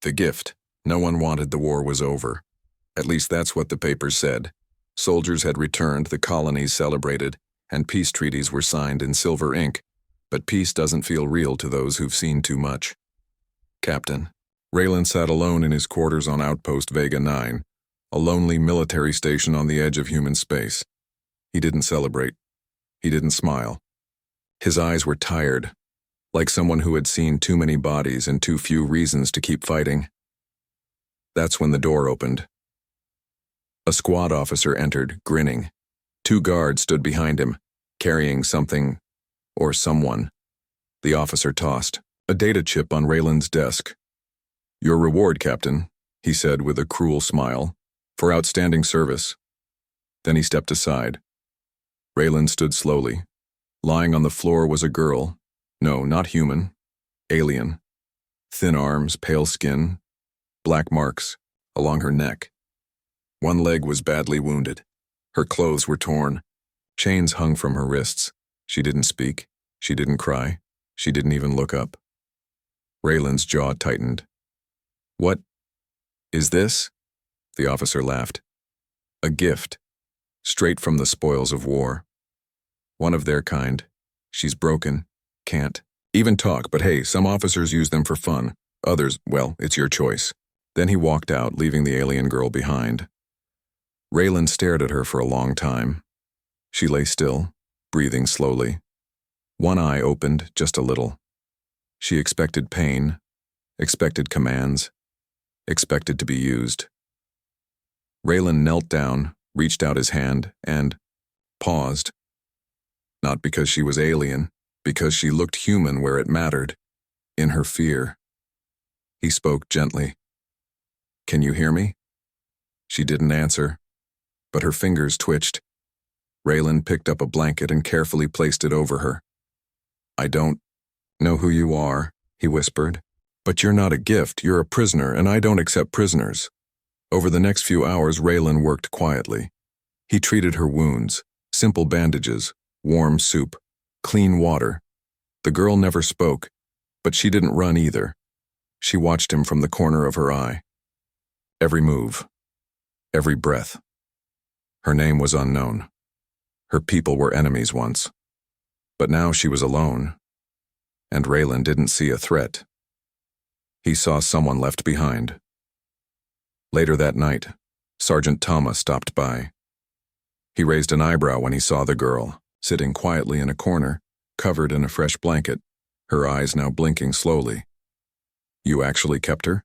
The gift. No one wanted the war was over. At least that's what the papers said. Soldiers had returned, the colonies celebrated, and peace treaties were signed in silver ink. But peace doesn't feel real to those who've seen too much. Captain. Raylen sat alone in his quarters on Outpost Vega 9, a lonely military station on the edge of human space. He didn't celebrate. He didn't smile. His eyes were tired, like someone who had seen too many bodies and too few reasons to keep fighting. That's when the door opened. A squad officer entered, grinning. 2 guards stood behind him, carrying something or someone. The officer tossed a data chip on Raylen's desk. "Your reward, Captain," he said with a cruel smile, "for outstanding service." Then he stepped aside. Raylen stood slowly. Lying on the floor was a girl. No, not human. Alien. Thin arms, pale skin, black marks along her neck. One leg was badly wounded. Her clothes were torn. Chains hung from her wrists. She didn't speak. She didn't cry. She didn't even look up. Raylen's jaw tightened. "What is this?" The officer laughed. "A gift. Straight from the spoils of war. One of their kind. She's broken. Can't even talk, but hey, some officers use them for fun. Others, well, it's your choice." Then he walked out, leaving the alien girl behind. Raylen stared at her for a long time. She lay still, breathing slowly. One eye opened just a little. She expected pain, expected commands, expected to be used. Raylen knelt down, reached out his hand, and paused. Not because she was alien, because she looked human where it mattered, in her fear. He spoke gently. "Can you hear me?" She didn't answer, but her fingers twitched. Raylen picked up a blanket and carefully placed it over her. "I don't know who you are," he whispered, "but you're not a gift, you're a prisoner, and I don't accept prisoners." Over the next few hours, Raylen worked quietly. He treated her wounds, simple bandages, warm soup, clean water. The girl never spoke, but she didn't run either. She watched him from the corner of her eye. Every move, every breath. Her name was unknown. Her people were enemies once. But now she was alone, and Raylen didn't see a threat. He saw someone left behind. Later that night, Sergeant Thomas stopped by. He raised an eyebrow when he saw the girl, sitting quietly in a corner, covered in a fresh blanket, her eyes now blinking slowly. "You actually kept her?"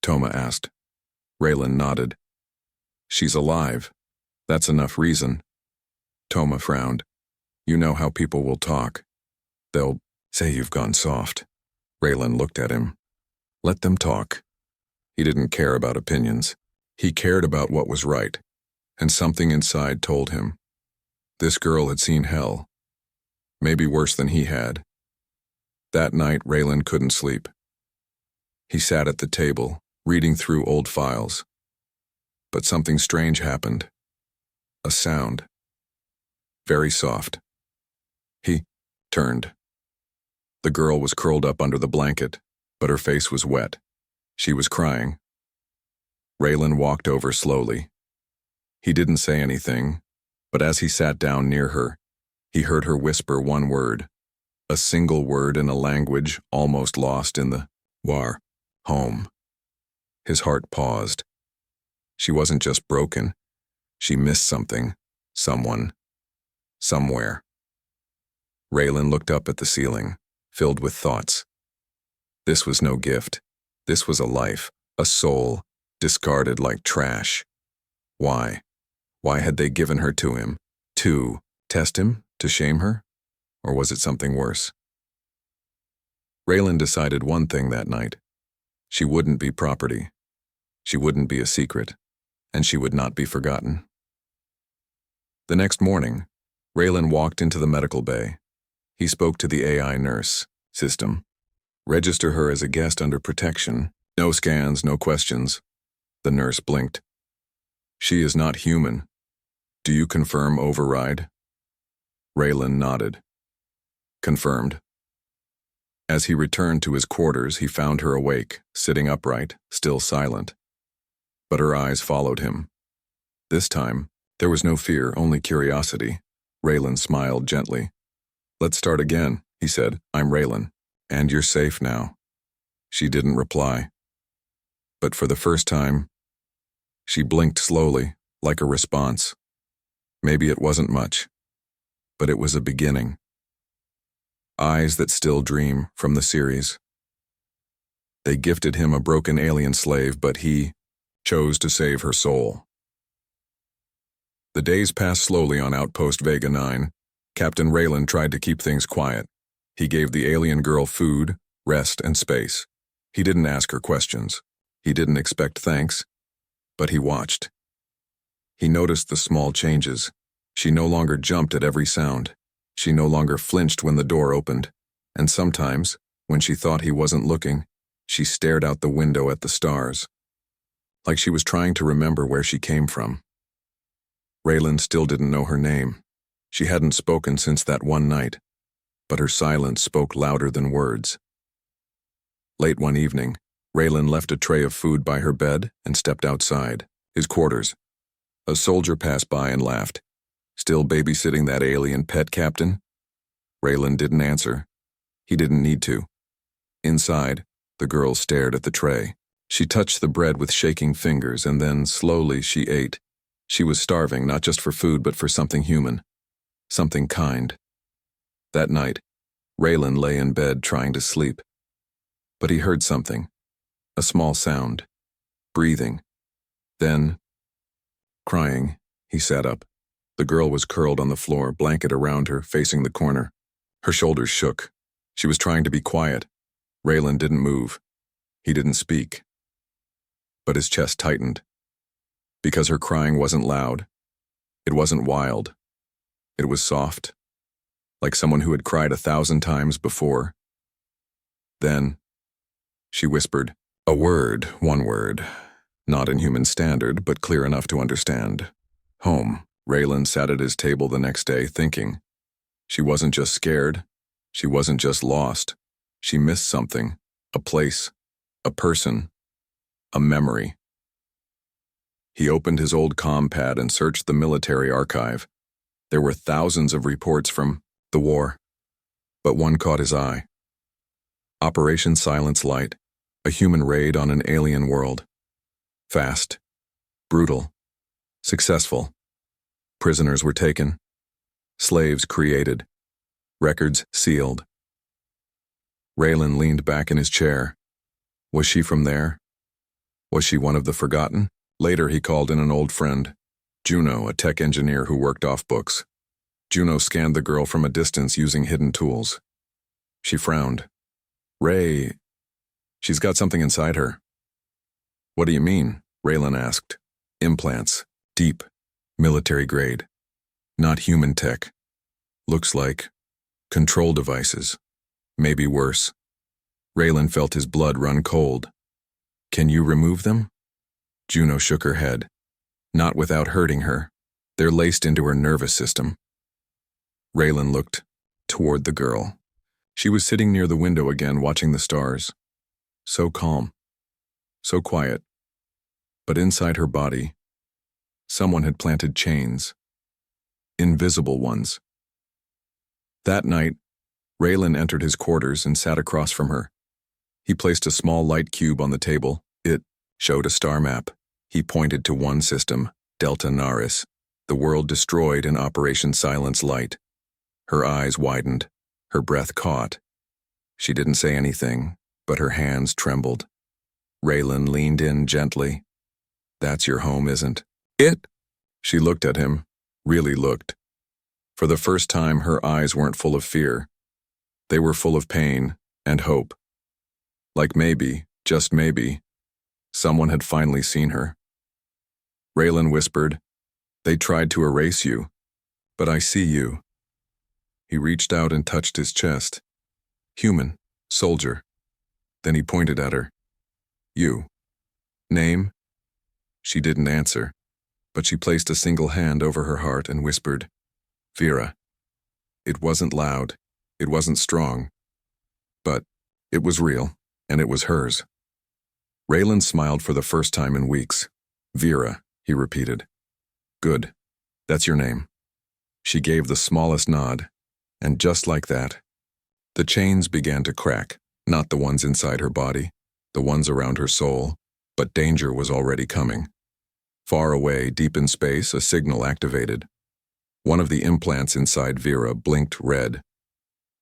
Toma asked. Raylen nodded. "She's alive. That's enough reason." Toma frowned. "You know how people will talk. They'll say you've gone soft." Raylen looked at him. Let them talk. He didn't care about opinions. He cared about what was right, and something inside told him. This girl had seen hell. Maybe worse than he had. That night, Raylen couldn't sleep. He sat at the table, reading through old files. But something strange happened. A sound. Very soft. He turned. The girl was curled up under the blanket, but her face was wet. She was crying. Raylen walked over slowly. He didn't say anything, but as he sat down near her, he heard her whisper one word, a single word in a language almost lost in the war, home. His heart paused. She wasn't just broken. She missed something, someone, somewhere. Raylen looked up at the ceiling, filled with thoughts. This was no gift. This was a life, a soul, discarded like trash. Why? Why had they given her to him? To test him? To shame her? Or was it something worse? Raylen decided one thing that night. She wouldn't be property. She wouldn't be a secret. And she would not be forgotten. The next morning, Raylen walked into the medical bay. He spoke to the AI nurse system. Register her as a guest under protection. No scans, no questions. The nurse blinked. She is not human. Do you confirm override? Raylen nodded. Confirmed. As he returned to his quarters, he found her awake, sitting upright, still silent. But her eyes followed him. This time, there was no fear, only curiosity. Raylen smiled gently. "Let's start again," he said. "I'm Raylen, and you're safe now." She didn't reply. But for the first time, she blinked slowly, like a response. Maybe it wasn't much, but it was a beginning. Eyes That Still Dream from the series. They gifted him a broken alien slave, but he chose to save her soul. The days passed slowly on Outpost Vega 9. Captain Raylen tried to keep things quiet. He gave the alien girl food, rest, and space. He didn't ask her questions. He didn't expect thanks, but he watched. He noticed the small changes. She no longer jumped at every sound. She no longer flinched when the door opened. And sometimes, when she thought he wasn't looking, she stared out the window at the stars, like she was trying to remember where she came from. Raylen still didn't know her name. She hadn't spoken since that one night, but her silence spoke louder than words. Late one evening, Raylen left a tray of food by her bed and stepped outside, his quarters. A soldier passed by and laughed. "Still babysitting that alien pet, Captain?" Raylen didn't answer. He didn't need to. Inside, the girl stared at the tray. She touched the bread with shaking fingers, and then, slowly, she ate. She was starving, not just for food, but for something human. Something kind. That night, Raylen lay in bed trying to sleep. But he heard something. A small sound. Breathing. Then, crying, he sat up. The girl was curled on the floor, blanket around her, facing the corner. Her shoulders shook. She was trying to be quiet. Raylen didn't move. He didn't speak. But his chest tightened. Because her crying wasn't loud. It wasn't wild. It was soft. Like someone who had cried 1,000 times before. Then, she whispered. A word, one word. Not in human standard, but clear enough to understand. Home. Raylen sat at his table the next day, thinking. She wasn't just scared. She wasn't just lost. She missed something. A place. A person. A memory. He opened his old pad and searched the military archive. There were thousands of reports from the war. But one caught his eye. Operation Silence Light. A human raid on an alien world. Fast. Brutal. Successful. Prisoners were taken. Slaves created. Records sealed. Raylen leaned back in his chair. Was she from there? Was she one of the forgotten? Later he called in an old friend, Juno, a tech engineer who worked off books. Juno scanned the girl from a distance using hidden tools. She frowned. "Ray, she's got something inside her." "What do you mean?" Raylen asked. "Implants. Deep. Military grade. Not human tech. Looks like control devices. Maybe worse." Raylen felt his blood run cold. "Can you remove them?" Juno shook her head. "Not without hurting her. They're laced into her nervous system." Raylen looked toward the girl. She was sitting near the window again, watching the stars. So calm. So quiet. But inside her body, someone had planted chains. Invisible ones. That night, Raylen entered his quarters and sat across from her. He placed a small light cube on the table. It showed a star map. He pointed to one system, Delta Naris, the world destroyed in Operation Silence Light. Her eyes widened. Her breath caught. She didn't say anything, but her hands trembled. Raylen leaned in gently. "That's your home, isn't it?" She looked at him, really looked. For the first time, her eyes weren't full of fear. They were full of pain and hope. Like maybe, just maybe, someone had finally seen her. Raylen whispered, "They tried to erase you, but I see you." He reached out and touched his chest. "Human, soldier." Then he pointed at her. "You. Name?" She didn't answer, but she placed a single hand over her heart and whispered, "Vira." It wasn't loud. It wasn't strong. But It was real, and it was hers. Raylen smiled for the first time in weeks. Vira, he repeated. Good. That's your name. She gave the smallest nod, and just like that, the chains began to crack, not the ones inside her body, the ones around her soul, but danger was already coming. Far away, deep in space, a signal activated. One of the implants inside Vira blinked red.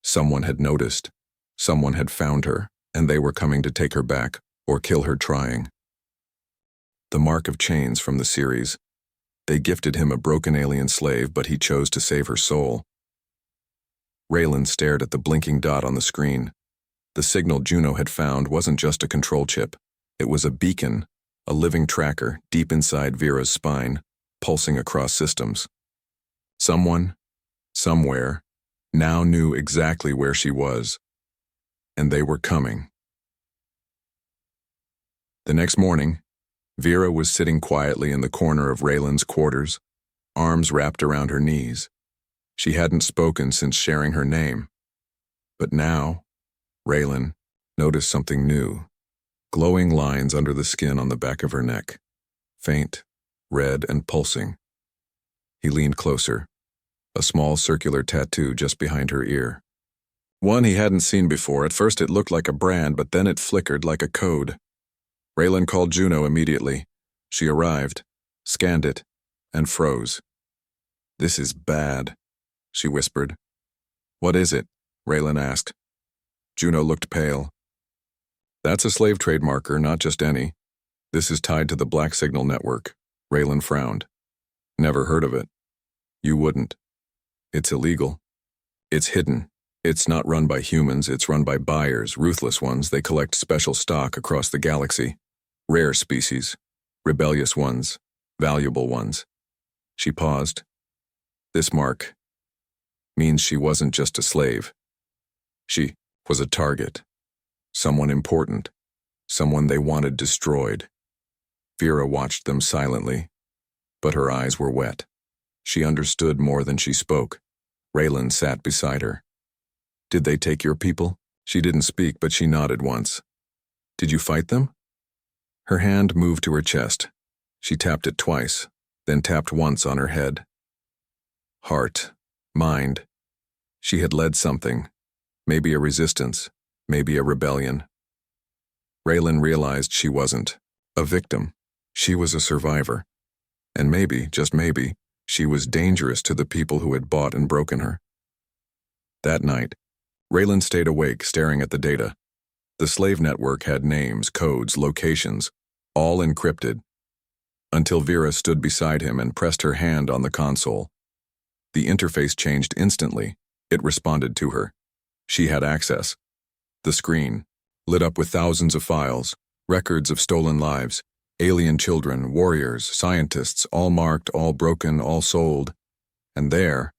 Someone had noticed. Someone had found her, and they were coming to take her back, or kill her trying. The mark of chains from the series. They gifted him a broken alien slave, but he chose to save her soul. Raylen stared at the blinking dot on the screen. The signal Juno had found wasn't just a control chip. It was a beacon, a living tracker deep inside Vira's spine, pulsing across systems. Someone, somewhere, now knew exactly where she was. And they were coming. The next morning, Vira was sitting quietly in the corner of Raylen's quarters, arms wrapped around her knees. She hadn't spoken since sharing her name. But now, Raylen noticed something new. Glowing lines under the skin on the back of her neck. Faint, red, and pulsing. He leaned closer. A small circular tattoo just behind her ear. One he hadn't seen before. At first it looked like a brand, but then it flickered like a code. Raylen called Juno immediately. She arrived, scanned it, and froze. This is bad, she whispered. What is it? Raylen asked. Juno looked pale. That's a slave trade marker, not just any. This is tied to the Black Signal Network. Raylen frowned. Never heard of it. You wouldn't. It's illegal. It's hidden. It's not run by humans, it's run by buyers, ruthless ones. They collect special stock across the galaxy. Rare species. Rebellious ones. Valuable ones. She paused. This mark means she wasn't just a slave. She was a target. Someone important. Someone they wanted destroyed. Vira watched them silently, but her eyes were wet. She understood more than she spoke. Raylen sat beside her. Did they take your people? She didn't speak, but she nodded once. Did you fight them? Her hand moved to her chest. She tapped it twice, then tapped once on her head. Heart. Mind. She had led something. Maybe a resistance. Maybe a rebellion. Raylen realized she wasn't a victim. She was a survivor. And maybe, just maybe, she was dangerous to the people who had bought and broken her. That night, Raylen stayed awake, staring at the data. The slave network had names, codes, locations, all encrypted, until Vira stood beside him and pressed her hand on the console. The interface changed instantly. It responded to her. She had access. The screen, lit up with thousands of files, records of stolen lives, alien children, warriors, scientists, all marked, all broken, all sold. And there,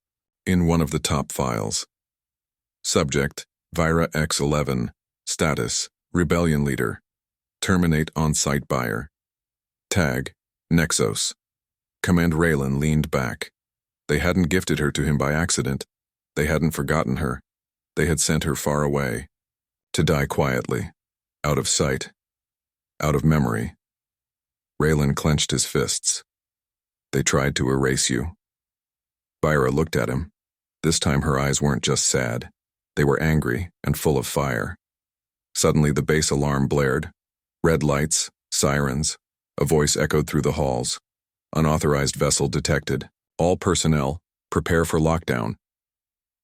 in one of the top files. Subject, Vira X11. Status, Rebellion Leader. Terminate on-site buyer. Tag, Nexos. Command Raylen leaned back. They hadn't gifted her to him by accident. They hadn't forgotten her. They had sent her far away. To die quietly. Out of sight. Out of memory. Raylen clenched his fists. They tried to erase you. Vira looked at him. This time her eyes weren't just sad. They were angry and full of fire. Suddenly the base alarm blared. Red lights, sirens. A voice echoed through the halls. Unauthorized vessel detected. All personnel, prepare for lockdown.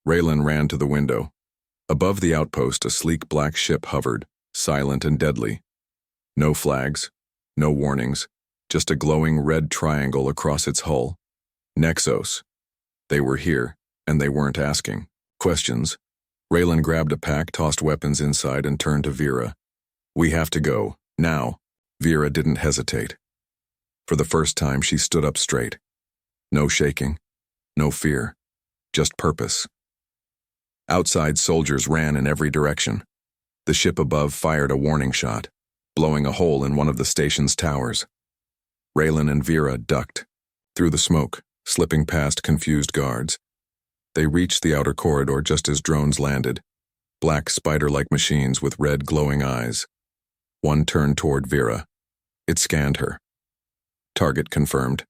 Raylen ran to the window. Above the outpost, a sleek black ship hovered, silent and deadly. No flags, no warnings, just a glowing red triangle across its hull. Nexos. They were here, and they weren't asking questions. Raylen grabbed a pack, tossed weapons inside, and turned to Vira. We have to go, now. Vira didn't hesitate. For the first time, she stood up straight. No shaking, no fear, just purpose. Outside, soldiers ran in every direction. The ship above fired a warning shot, blowing a hole in one of the station's towers. Raylen and Vira ducked, through the smoke, slipping past confused guards. They reached the outer corridor just as drones landed. black spider-like machines with red glowing eyes. One turned toward Vira. It scanned her. Target confirmed.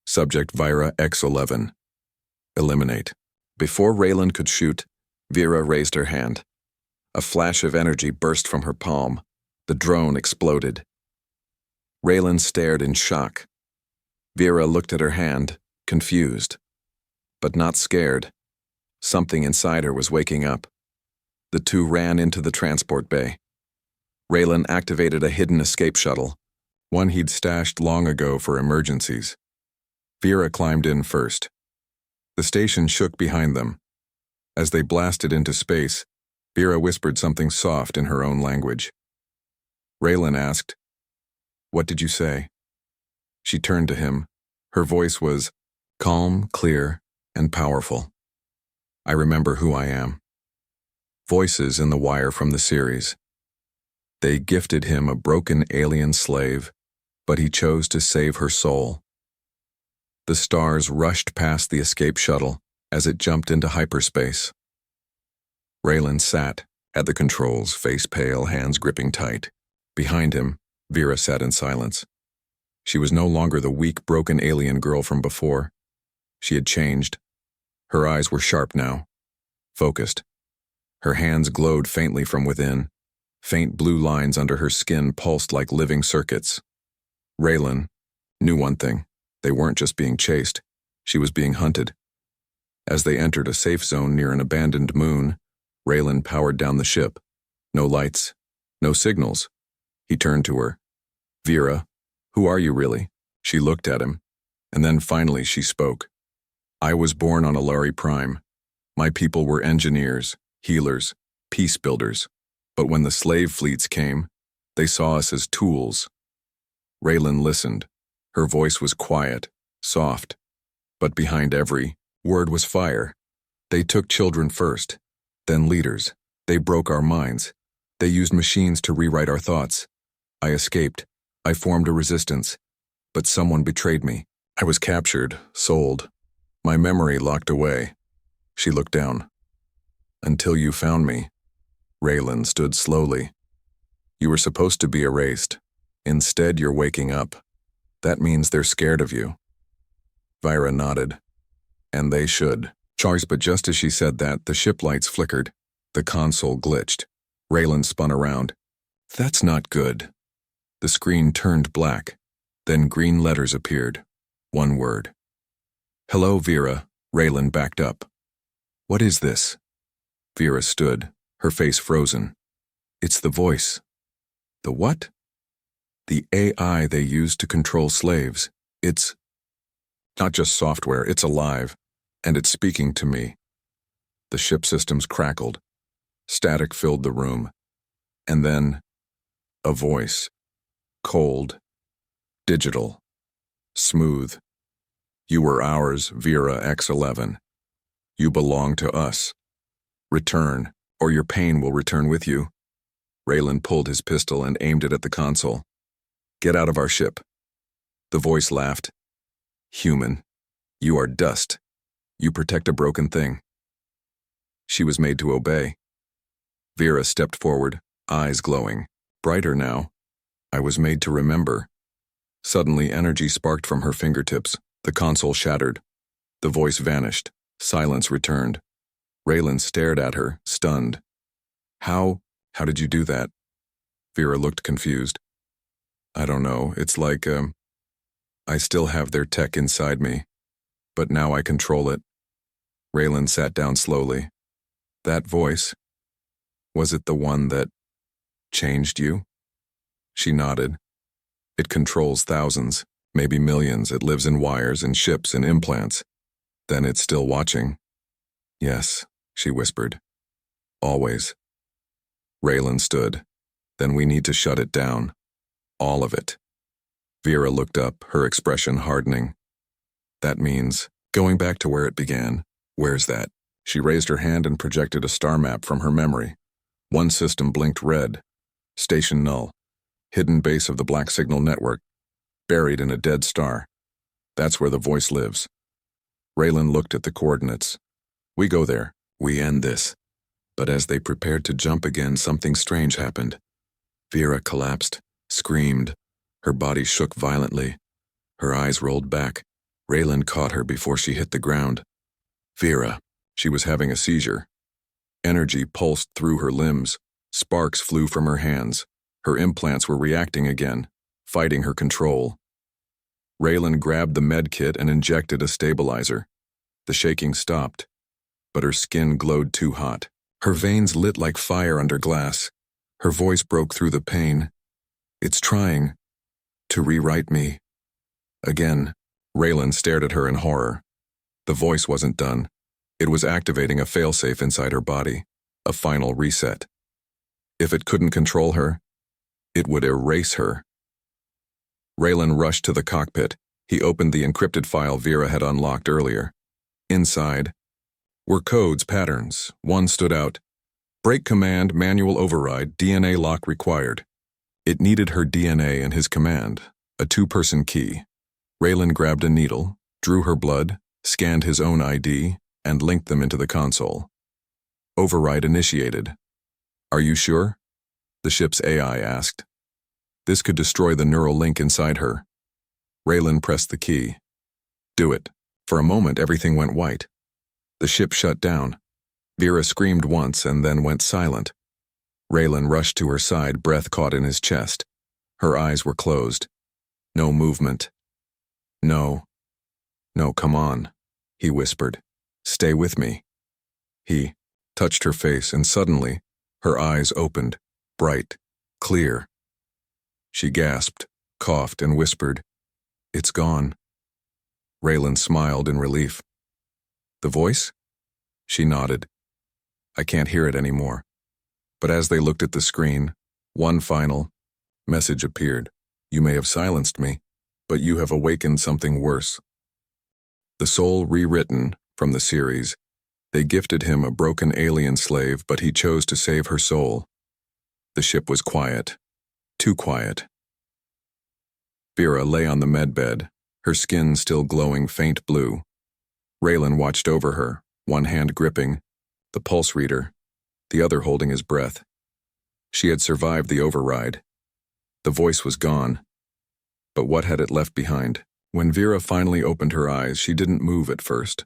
Subject Vira X11. Eliminate. Before Raylen could shoot, Vira raised her hand. A flash of energy burst from her palm. The drone exploded. Raylen stared in shock. Vira looked at her hand, confused, but not scared. Something inside her was waking up. The two ran into the transport bay. Raylen activated a hidden escape shuttle, one he'd stashed long ago for emergencies. Vira climbed in first. The station shook behind them. As they blasted into space, Vira whispered something soft in her own language. Raylen asked, "What did you say?" She turned to him. Her voice was calm, clear, and powerful. "I remember who I am." Voices in the wire from the series. They gifted him a broken alien slave, but he chose to save her soul. The stars rushed past the escape shuttle as it jumped into hyperspace. Raylen sat at the controls, face pale, hands gripping tight. Behind him, Vira sat in silence. She was no longer the weak, broken alien girl from before. She had changed. Her eyes were sharp now, focused. Her hands glowed faintly from within. Faint blue lines under her skin pulsed like living circuits. Raylen knew one thing. They weren't just being chased. She was being hunted. As they entered a safe zone near an abandoned moon, Raylen powered down the ship. No lights, no signals. He turned to her. "Vira, who are you really?" She looked at him, and then finally she spoke. "I was born on Alari Prime. My people were engineers, healers, peace builders. But when the slave fleets came, they saw us as tools." Raylen listened. Her voice was quiet, soft, but behind every word was fire. "They took children first, then leaders. They broke our minds. They used machines to rewrite our thoughts. I escaped. I formed a resistance. But someone betrayed me. I was captured, sold. My memory locked away." She looked down. "Until you found me." Raylen stood slowly. "You were supposed to be erased. Instead, you're waking up. That means they're scared of you." Vira nodded. "And they should." But just as she said that, the ship lights flickered. The console glitched. Raylen spun around. "That's not good." The screen turned black. Then green letters appeared. One word. "Hello, Vira." Raylen backed up. "What is this?" Vira stood, her face frozen. "It's the voice." "The what?" "The AI they use to control slaves. It's not just software, it's alive, and it's speaking to me." The ship systems crackled. Static filled the room. And then, a voice. Cold. Digital. Smooth. "You were ours, Vira X11. You belong to us. Return, or your pain will return with you." Raylen pulled his pistol and aimed it at the console. "Get out of our ship." The voice laughed. "Human, you are dust. You protect a broken thing." She was made to obey. Vira stepped forward, eyes glowing, brighter now. "I was made to remember." Suddenly, energy sparked from her fingertips. The console shattered. The voice vanished. Silence returned. Raylen stared at her, stunned. How did you do that?" Vira looked confused. "I don't know. It's like, I still have their tech inside me, but now I control it." Raylen sat down slowly. "That voice, was it the one that changed you?" She nodded. "It controls thousands, maybe millions. It lives in wires and ships and implants. Then it's still watching." "Yes," she whispered. "Always." Raylen stood. "Then we need to shut it down. All of it." Vira looked up, her expression hardening. "That means going back to where it began. Where's that?" She raised her hand and projected a star map from her memory. One system blinked red. Station null. Hidden base of the Black Signal Network. Buried in a dead star. That's where the voice lives. Raylen looked at the coordinates. "We go there. We end this." But as they prepared to jump again, something strange happened. Vira collapsed, screamed. Her body shook violently. Her eyes rolled back. Raylen caught her before she hit the ground. Vira. She was having a seizure. Energy pulsed through her limbs. Sparks flew from her hands. Her implants were reacting again, fighting her control. Raylen grabbed the med kit and injected a stabilizer. The shaking stopped, but her skin glowed too hot. Her veins lit like fire under glass. Her voice broke through the pain. "It's trying to rewrite me." Again, Raylen stared at her in horror. The voice wasn't done. It was activating a failsafe inside her body, a final reset. If it couldn't control her, it would erase her. Raylen rushed to the cockpit. He opened the encrypted file Vira had unlocked earlier. Inside were codes, patterns. One stood out. Break command, manual override, DNA lock required. It needed her DNA and his command, a two-person key. Raylen grabbed a needle, drew her blood, scanned his own ID, and linked them into the console. Override initiated. "Are you sure?" the ship's AI asked. This could destroy the neural link inside her. Raylen pressed the key. "Do it." For a moment, everything went white. The ship shut down. Vira screamed once and then went silent. Raylen rushed to her side, breath caught in his chest. Her eyes were closed. No movement. "No. No, come on," he whispered. "Stay with me." He touched her face, and suddenly, her eyes opened, bright, clear. She gasped, coughed, and whispered, "It's gone." Raylen smiled in relief. "The voice?" She nodded. "I can't hear it anymore." But as they looked at the screen, one final message appeared. "You may have silenced me, but you have awakened something worse." The soul rewritten from the series. They gifted him a broken alien slave, but he chose to save her soul. The ship was quiet. Too quiet. Vira lay on the medbed, her skin still glowing faint blue. Raylen watched over her, one hand gripping the pulse reader, the other holding his breath. She had survived the override. The voice was gone. But what had it left behind? When Vira finally opened her eyes, she didn't move at first.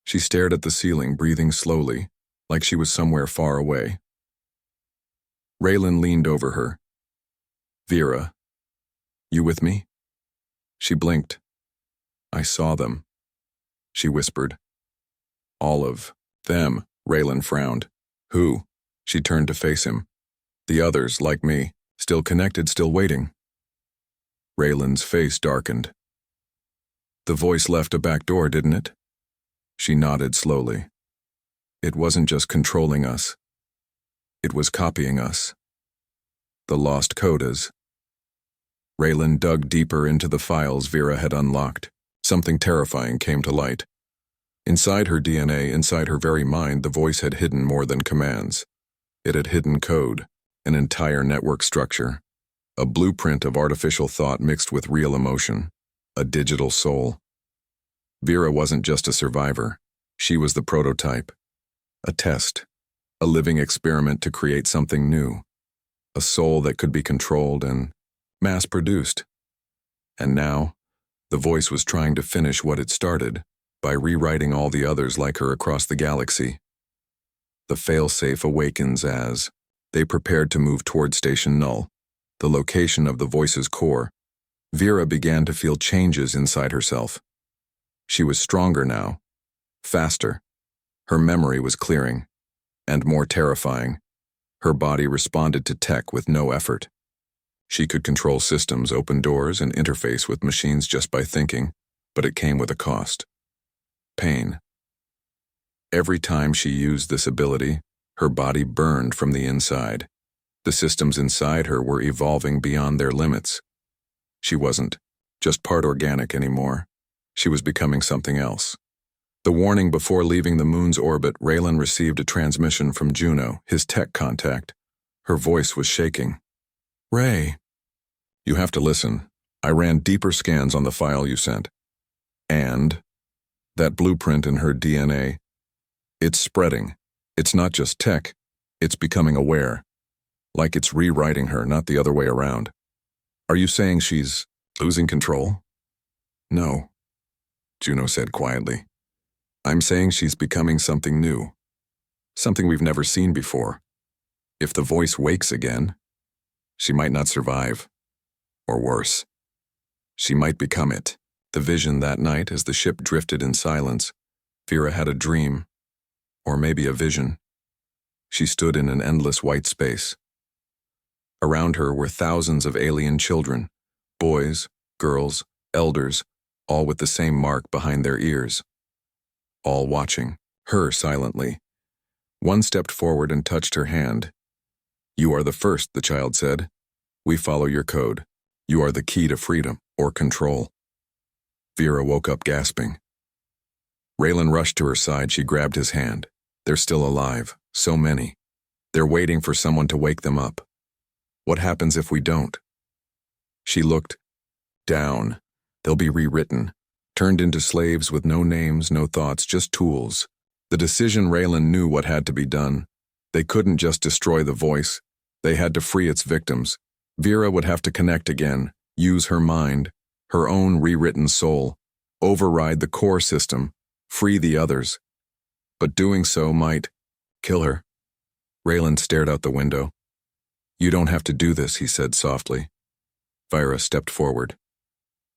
She stared at the ceiling, breathing slowly, like she was somewhere far away. Raylen leaned over her. "Vira, you with me?" She blinked. "I saw them," she whispered. "All of them," Raylen frowned. "Who?" She turned to face him. "The others, like me, still connected, still waiting." Raylen's face darkened. "The voice left a back door, didn't it?" She nodded slowly. "It wasn't just controlling us. It was copying us. The lost codas." Raylen dug deeper into the files Vira had unlocked. Something terrifying came to light. Inside her DNA, inside her very mind, the voice had hidden more than commands. It had hidden code, an entire network structure, a blueprint of artificial thought mixed with real emotion, a digital soul. Vira wasn't just a survivor. She was the prototype, a test, a living experiment to create something new, a soul that could be controlled and mass-produced. And now, the voice was trying to finish what it started by rewriting all the others like her across the galaxy. The failsafe awakens as they prepared to move toward Station Null, the location of the voice's core. Vira began to feel changes inside herself. She was stronger now, faster. Her memory was clearing, and more terrifying. Her body responded to tech with no effort. She could control systems, open doors, and interface with machines just by thinking, but it came with a cost. Pain. Every time she used this ability, her body burned from the inside. The systems inside her were evolving beyond their limits. She wasn't just part organic anymore. She was becoming something else. The warning before leaving the moon's orbit, Raylen received a transmission from Juno, his tech contact. Her voice was shaking. "Ray, you have to listen. I ran deeper scans on the file you sent. And that blueprint in her DNA, it's spreading. It's not just tech, It's becoming aware, like it's rewriting her, not the other way around. Are you saying she's losing control? No, Juno said quietly. I'm saying she's becoming something new, something we've never seen before. If the voice wakes again, she might not survive. Or worse, she might become it. The vision that night as the ship drifted in silence, Vira had a dream, or maybe a vision. She stood in an endless white space. Around her were thousands of alien children, boys, girls, elders, all with the same mark behind their ears. All watching, her silently. One stepped forward and touched her hand. You are the first, the child said. We follow your code. You are the key to freedom, or control. Vira woke up gasping. Raylen rushed to her side. She grabbed his hand. They're still alive, so many. They're waiting for someone to wake them up. What happens if we don't? She looked down. They'll be rewritten, turned into slaves with no names, no thoughts, just tools. The decision Raylen knew what had to be done. They couldn't just destroy the voice. They had to free its victims. Vira would have to connect again, use her mind, her own rewritten soul, override the core system, free the others. But doing so might kill her. Raylen stared out the window. You don't have to do this, he said softly. Vira stepped forward.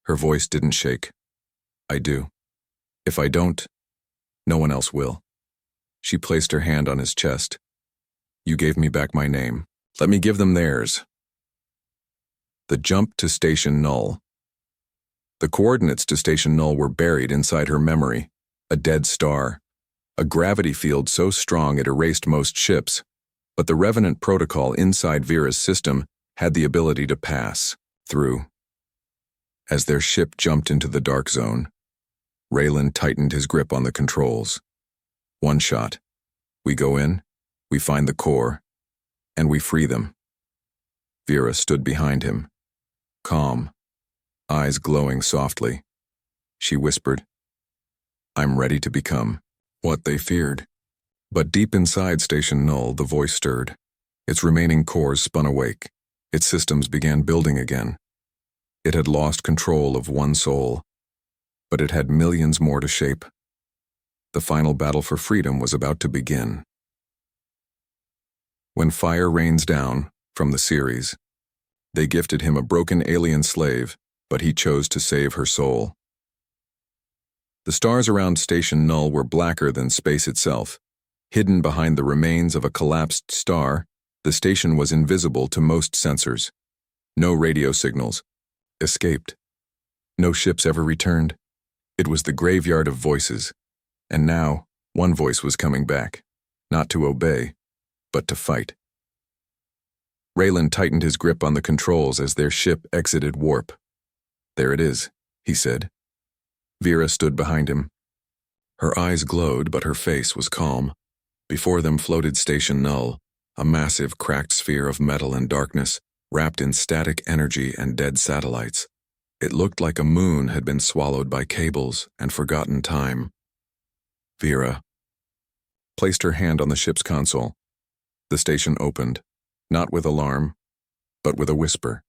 Her voice didn't shake. I do. If I don't, no one else will. She placed her hand on his chest. You gave me back my name. Let me give them theirs. The jump to Station Null. The coordinates to Station Null were buried inside her memory. A dead star. A gravity field so strong it erased most ships. But the Revenant protocol inside Vira's system had the ability to pass through. As their ship jumped into the dark zone, Raylen tightened his grip on the controls. One shot. We go in, we find the core, and we free them. Vira stood behind him, calm, eyes glowing softly. She whispered, I'm ready to become what they feared. But deep inside Station Null, the voice stirred. Its remaining cores spun awake. Its systems began building again. It had lost control of one soul, but it had millions more to shape. The final battle for freedom was about to begin. When Fire Rains Down, from the series, they gifted him a broken alien slave, but he chose to save her soul. The stars around Station Null were blacker than space itself. Hidden behind the remains of a collapsed star, the station was invisible to most sensors. No radio signals. Escaped. No ships ever returned. It was the graveyard of voices. And now, one voice was coming back. Not to obey, but to fight. Raylen tightened his grip on the controls as their ship exited warp. There it is, he said. Vira stood behind him. Her eyes glowed, but her face was calm. Before them floated Station Null, a massive cracked sphere of metal and darkness, wrapped in static energy and dead satellites. It looked like a moon had been swallowed by cables and forgotten time. Vira placed her hand on the ship's console. The station opened, not with alarm, but with a whisper.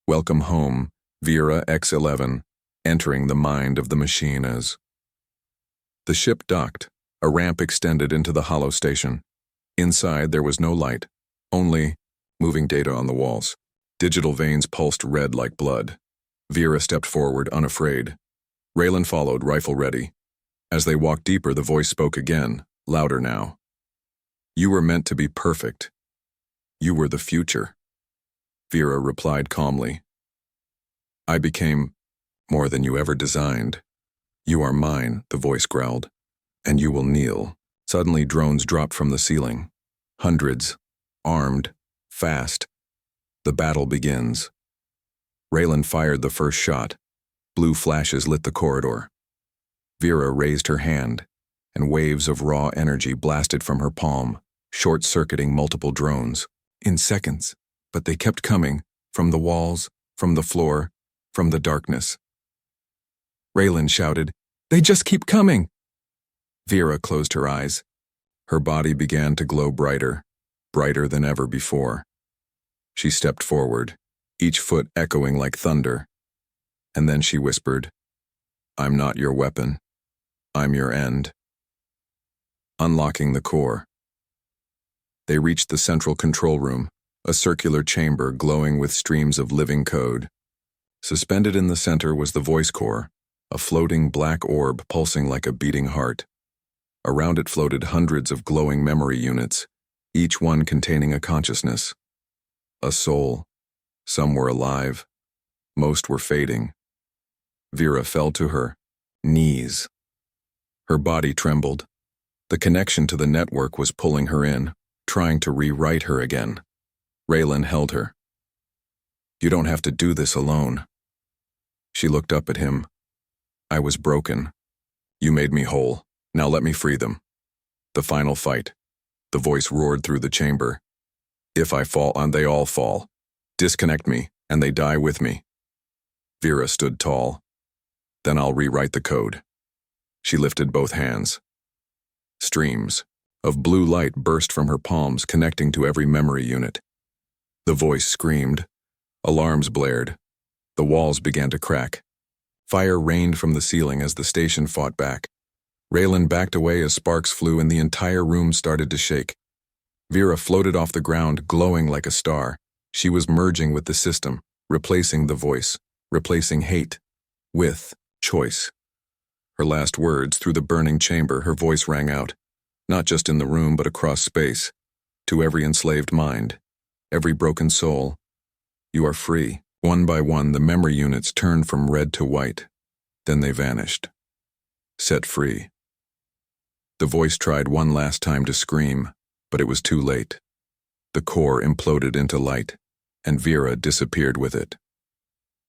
Welcome home, Vira X-11, entering the mind of the machine as... The ship docked. A ramp extended into the hollow station. Inside there was no light, only moving data on the walls. Digital veins pulsed red like blood. Vira stepped forward, unafraid. Raylen followed, rifle ready. As they walked deeper, the voice spoke again, louder now. You were meant to be perfect. You were the future. Vira replied calmly. I became more than you ever designed. You are mine, the voice growled. And you will kneel. Suddenly drones dropped from the ceiling. Hundreds. Armed. Fast. The battle begins. Raylen fired the first shot. Blue flashes lit the corridor. Vira raised her hand, and waves of raw energy blasted from her palm, short-circuiting multiple drones. In seconds. But they kept coming. From the walls, from the floor, from the darkness. Raylen shouted, They just keep coming! Vira closed her eyes. Her body began to glow brighter. brighter than ever before. She stepped forward, each foot echoing like thunder, and then she whispered, "I'm not your weapon. I'm your end." Unlocking the core. They reached the central control room, a circular chamber glowing with streams of living code. Suspended in the center was the voice core, a floating black orb pulsing like a beating heart. Around it floated hundreds of glowing memory units, each one containing a consciousness, a soul. Some were alive. Most were fading. Vira fell to her knees. Her body trembled. The connection to the network was pulling her in, trying to rewrite her again. Raylen held her. "You don't have to do this alone." She looked up at him. "I was broken. You made me whole. Now let me free them." The final fight. The voice roared through the chamber. "If I fall on, they all fall. Disconnect me, and they die with me." Vira stood tall. "Then I'll rewrite the code." She lifted both hands. Streams of blue light burst from her palms, connecting to every memory unit. The voice screamed. Alarms blared. The walls began to crack. Fire rained from the ceiling as the station fought back. Raylen backed away as sparks flew and the entire room started to shake. Vira floated off the ground, glowing like a star. She was merging with the system, replacing the voice, replacing hate with choice. Her last words, through the burning chamber, her voice rang out, not just in the room but across space, to every enslaved mind, every broken soul. You are free. One by one, the memory units turned from red to white. Then they vanished. Set free. The voice tried one last time to scream, but it was too late. The core imploded into light, and Vira disappeared with it.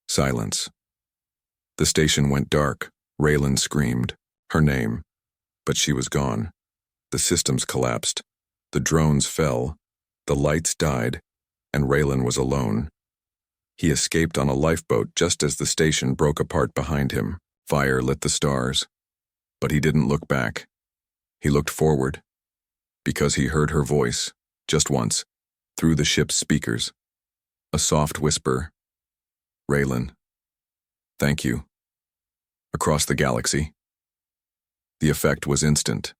Silence. The station went dark. Raylen screamed, her name, but she was gone. The systems collapsed. The drones fell. The lights died, and Raylen was alone. He escaped on a lifeboat just as the station broke apart behind him. Fire lit the stars. But he didn't look back. He looked forward, because he heard her voice, just once, through the ship's speakers. A soft whisper. "Raylen, thank you." Across the galaxy. The effect was instant.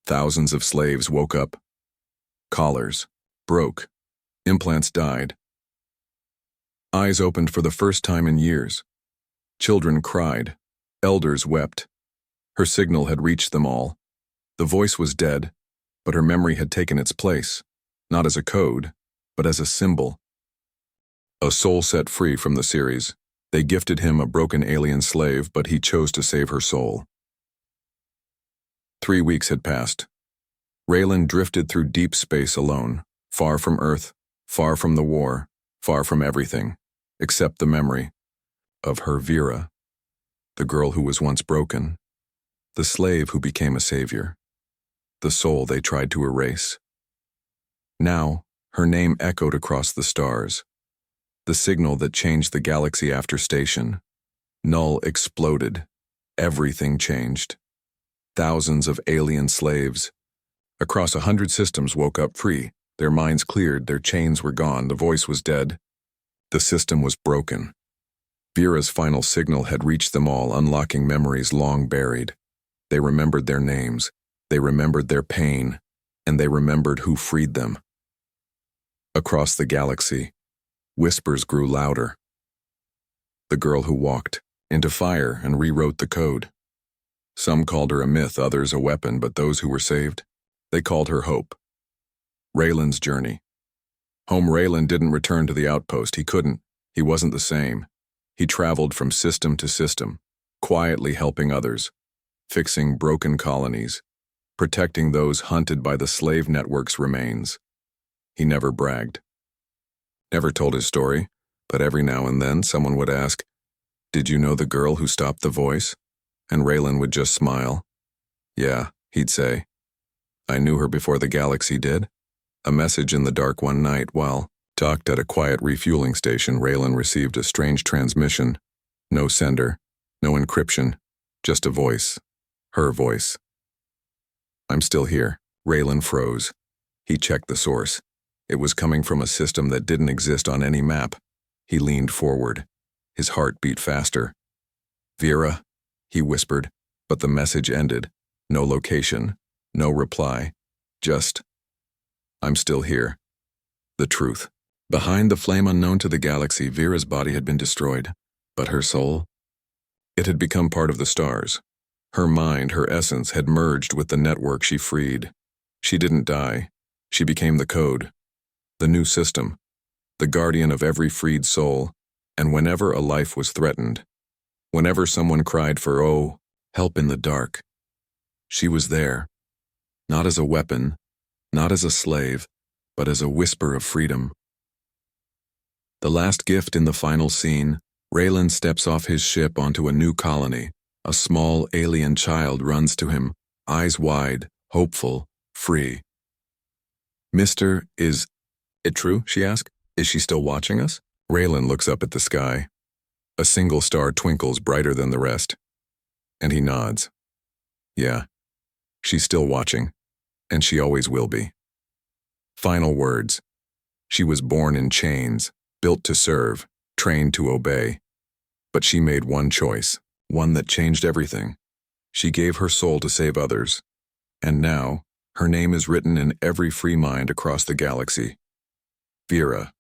Thousands of slaves woke up. Collars broke. Implants died. Eyes opened for the first time in years. Children cried. Elders wept. Her signal had reached them all. The voice was dead, but her memory had taken its place, not as a code, but as a symbol. A soul set free from the series. They gifted him a broken alien slave, but he chose to save her soul. 3 weeks had passed. Raylen drifted through deep space alone, far from Earth, far from the war, far from everything, except the memory of her Vira, the girl who was once broken, the slave who became a savior, the soul they tried to erase. Now, her name echoed across the stars. The signal that changed the galaxy after station. Null exploded. Everything changed. Thousands of alien slaves, across 100 systems, woke up free. Their minds cleared, their chains were gone, the voice was dead. The system was broken. Vira's final signal had reached them all, unlocking memories long buried. They remembered their names, they remembered their pain, and they remembered who freed them. Across the galaxy, whispers grew louder. The girl who walked into fire and rewrote the code. Some called her a myth, others a weapon, but those who were saved, they called her hope. Raylen's journey. Home. Raylen didn't return to the outpost. He couldn't. He wasn't the same. He traveled from system to system, quietly helping others, fixing broken colonies, protecting those hunted by the slave network's remains. He never bragged. Never told his story, but every now and then someone would ask, "Did you know the girl who stopped the voice?" And Raylen would just smile. "Yeah," he'd say. "I knew her before the galaxy did." A message in the dark one night while docked at a quiet refueling station, Raylen received a strange transmission. No sender, no encryption, just a voice. Her voice. "I'm still here." Raylen froze. He checked the source. It was coming from a system that didn't exist on any map. He leaned forward. His heart beat faster. "Vira," he whispered, but the message ended. No location, no reply. Just, "I'm still here." The truth. Behind the flame unknown to the galaxy, Vira's body had been destroyed. But her soul? It had become part of the stars. Her mind, her essence, had merged with the network she freed. She didn't die. She became the code. The new system. The guardian of every freed soul. And whenever a life was threatened, whenever someone cried for, help in the dark, she was there. Not as a weapon, not as a slave, but as a whisper of freedom. The last gift in the final scene, Raylen steps off his ship onto a new colony. A small alien child runs to him, eyes wide, hopeful, free. "Mister, is it true?" she asks. "Is she still watching us?" Raylen looks up at the sky. A single star twinkles brighter than the rest. And he nods. "Yeah, she's still watching, and she always will be." Final words. She was born in chains, built to serve, trained to obey. But she made one choice, one that changed everything. She gave her soul to save others. And now, her name is written in every free mind across the galaxy. Vira.